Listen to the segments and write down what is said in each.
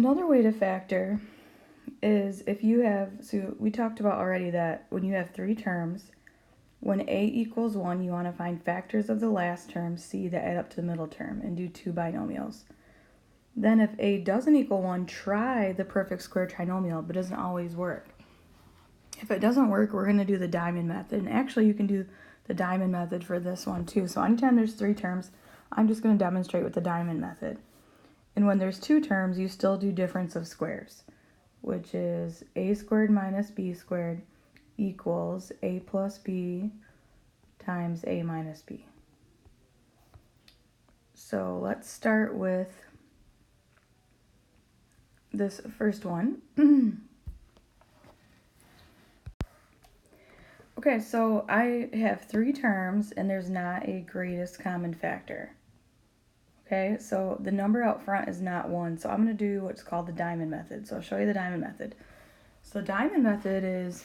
Another way to factor is if you have, so we talked about already that when you have three terms, when a equals 1, you want to find factors of the last term, c, that add up to the middle term, and do two binomials. Then if a doesn't equal 1, try the perfect square trinomial, but it doesn't always work. If it doesn't work, we're going to do the diamond method. And actually, you can do the diamond method for this one too. So anytime there's three terms, I'm just going to demonstrate with the diamond method. And when there's two terms, you still do difference of squares, which is a squared minus b squared equals a plus b times a minus b. So let's start with this first one. Okay, so I have three terms and there's not a greatest common factor. Okay, so the number out front is not 1, so I'm going to do what's called the diamond method. So I'll show you the diamond method. So the diamond method is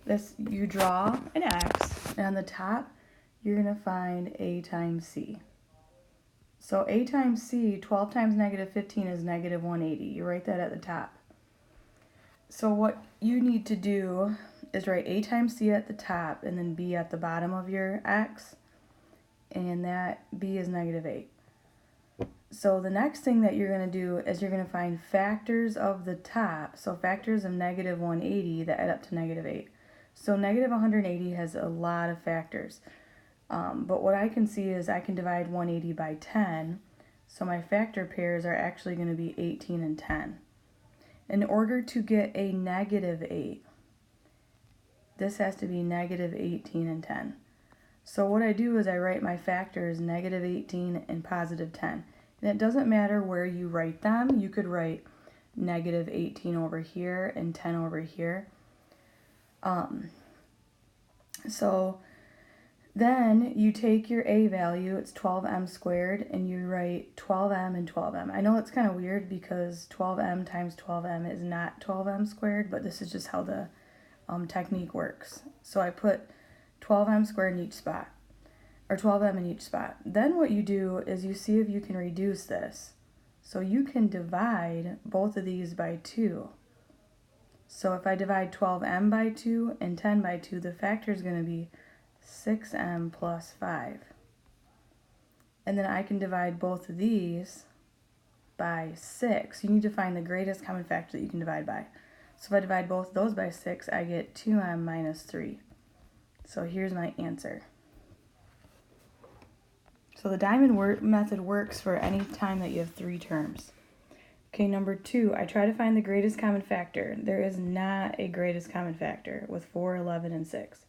this: you draw an X, and on the top you're going to find a times c. So a times c, 12 times negative 15 is negative 180. You write that at the top. So what you need to do is write a times c at the top and then b at the bottom of your X, and that b is negative 8. So the next thing that you're going to do is you're going to find factors of the top, so factors of negative 180 that add up to negative 8. So negative 180 has a lot of factors, but what I can see is I can divide 180 by 10, so my factor pairs are actually going to be 18 and 10. In order to get a negative 8, this has to be negative 18 and 10. So what I do is I write my factors negative 18 and positive 10. And it doesn't matter where you write them. You could write negative 18 over here and 10 over here. So then you take your a value, it's 12m squared, and you write 12m and 12m. I know it's kind of weird because 12m times 12m is not 12m squared, but this is just how the technique works. So I put 12m squared in each spot, or 12m in each spot. Then what you do is you see if you can reduce this. So you can divide both of these by 2. So if I divide 12m by 2 and 10 by 2, the factor is going to be 6m plus 5. And then I can divide both of these by 6. You need to find the greatest common factor that you can divide by. So if I divide both of those by 6, I get 2m minus 3. So here's my answer. So the diamond method works for any time that you have three terms. Okay, number 2, I try to find the greatest common factor. There is not a greatest common factor with 4, 11, and 6.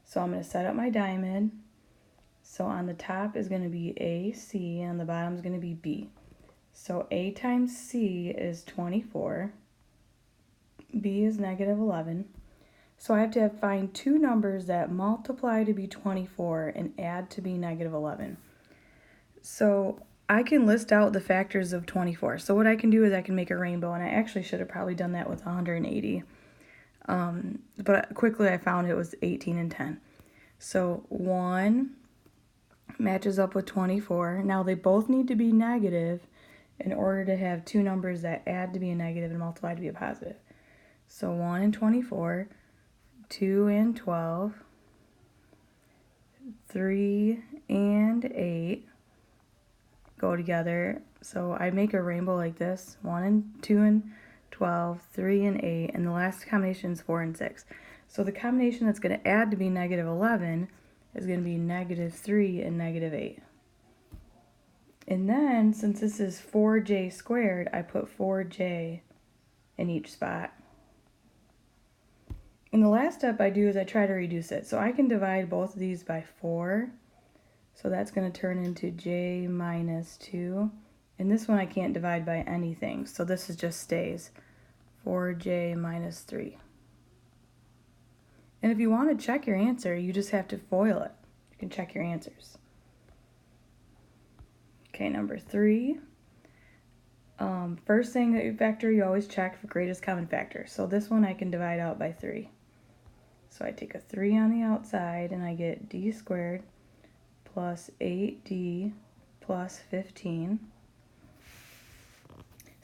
So I'm going to set up my diamond. So on the top is going to be A, C, and on the bottom is going to be B. So A times C is 24. B is negative 11. So I have to find two numbers that multiply to be 24 and add to be negative 11. So I can list out the factors of 24. So what I can do is I can make a rainbow, and I actually should have probably done that with 180. But quickly I found it was 18 and 10. So 1 matches up with 24. Now they both need to be negative in order to have two numbers that add to be a negative and multiply to be a positive. So 1 and 24, 2 and 12, 3 and 8 go together. So I make a rainbow like this: 1 and 2 and 12, 3 and 8, and the last combination is 4 and 6. So the combination that's going to add to be negative 11 is going to be negative 3 and negative 8. And then, since this is 4j squared, I put 4j in each spot. And the last step I do is I try to reduce it. So I can divide both of these by 4. So that's going to turn into j minus 2. And this one I can't divide by anything, so this is just stays 4j minus 3. And if you want to check your answer, you just have to FOIL it. You can check your answers. Okay, number 3. First thing that you factor, you always check for greatest common factor. So this one I can divide out by 3. So I take a 3 on the outside and I get d squared plus 8d plus 15.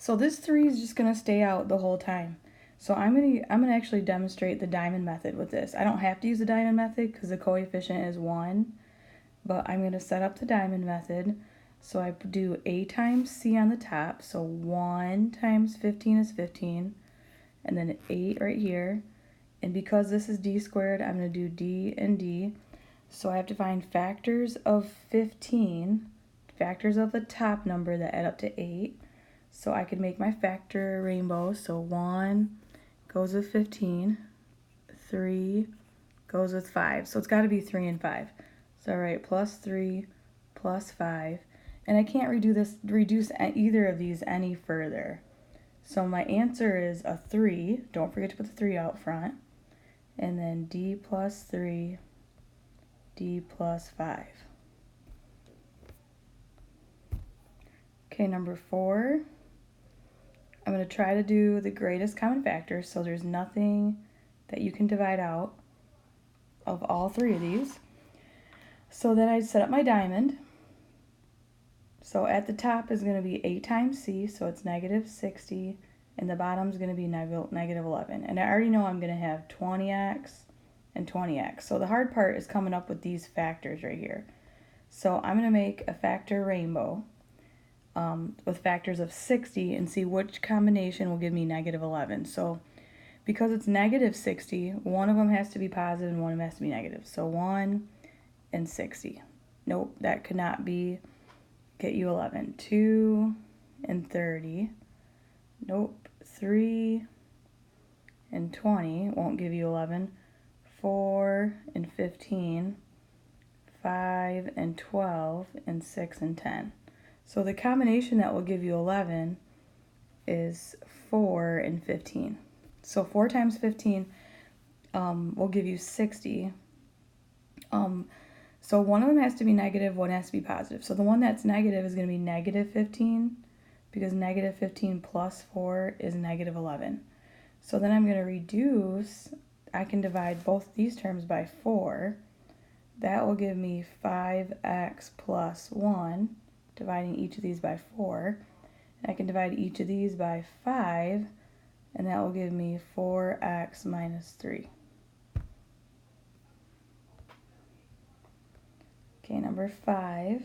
So this 3 is just going to stay out the whole time. So I'm gonna actually demonstrate the diamond method with this. I don't have to use the diamond method because the coefficient is 1, but I'm going to set up the diamond method. So I do a times c on the top, so 1 times 15 is 15, and then 8 right here. And because this is d squared, I'm going to do d and d. So I have to find factors of 15, factors of the top number that add up to 8. So I could make my factor rainbow. So 1 goes with 15, 3 goes with 5. So it's got to be 3 and 5. So I write plus 3 plus 5. And I can't reduce either of these any further. So my answer is a 3. Don't forget to put the 3 out front. And then d plus 3, d plus 5. Okay, number 4. I'm going to try to do the greatest common factor, so there's nothing that you can divide out of all 3 of these. So then I'd set up my diamond. So at the top is going to be 8 times c, so it's negative 60, and the bottom is going to be negative 11. And I already know I'm going to have 20x and 20x. So the hard part is coming up with these factors right here. So I'm going to make a factor rainbow with factors of 60 and see which combination will give me negative 11. So because it's negative 60, one of them has to be positive and one of them has to be negative. So 1 and 60. Nope, that could not be, get you 11. 2 and 30. Nope, 3 and 20 won't give you 11. 4 and 15. 5 and 12, and 6 and 10. So the combination that will give you 11 is 4 and 15. So 4 times 15 will give you 60. So one of them has to be negative, one has to be positive. So the one that's negative is going to be negative 15, because negative 15 plus 4 is negative 11. So then I'm going to reduce, I can divide both these terms by 4. That will give me 5x plus 1, dividing each of these by 4. And I can divide each of these by 5, and that will give me 4x minus 3. Okay, number 5.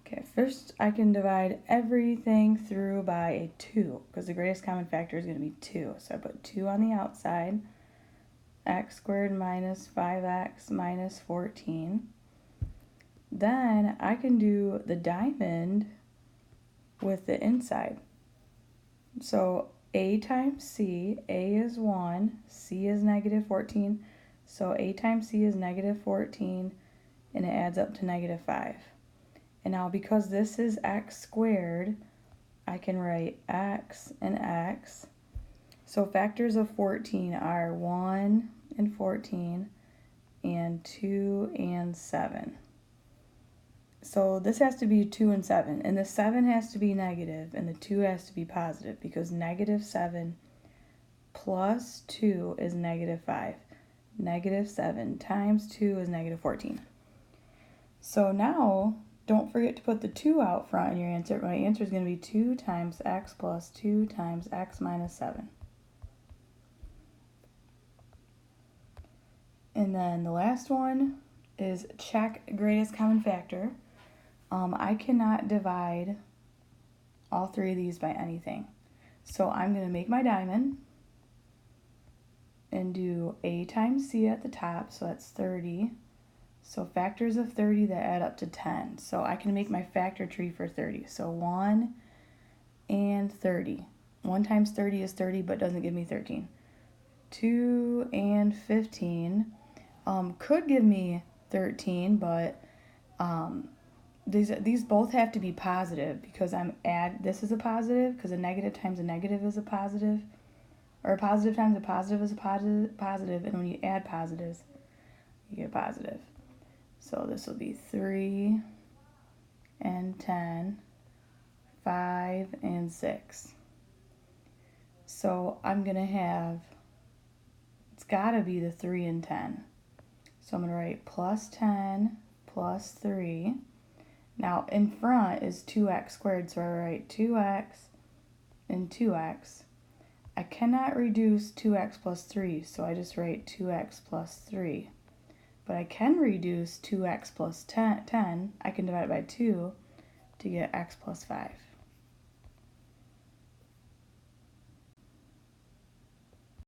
Okay, first I can divide everything through by a 2, because the greatest common factor is going to be 2. So I put 2 on the outside. X squared minus 5x minus 14. Then I can do the diamond with the inside. So a times c, a is 1, c is negative 14. So a times c is negative 14, and it adds up to negative 5. And now because this is x squared, I can write x and x. So factors of 14 are 1 and 14 and 2 and 7. So this has to be 2 and 7. And the 7 has to be negative and the 2 has to be positive, because negative 7 plus 2 is negative 5. Negative 7 times 2 is negative 14. So now, don't forget to put the 2 out front in your answer. My answer is going to be 2 times x plus 2 times x minus 7. And then the last one is check greatest common factor. I cannot divide all 3 of these by anything. So I'm going to make my diamond and do a times c at the top, so that's 30. So factors of 30 that add up to 10. So I can make my factor tree for 30. So 1 and 30. 1 times 30 is 30, but doesn't give me 13. 2 and 15 could give me 13, but these both have to be positive, because this is a positive, because a negative times a negative is a positive, or a positive times a positive is a positive, and when you add positives, you get positive. So this will be 3 and 10, 5 and 6. So I'm going to have, it's got to be the 3 and 10. So I'm going to write plus 10 plus 3. Now, in front is 2x squared, so I write 2x and 2x. I cannot reduce 2x plus 3, so I just write 2x plus 3. But I can reduce 2x plus 10. I can divide it by 2 to get x plus 5.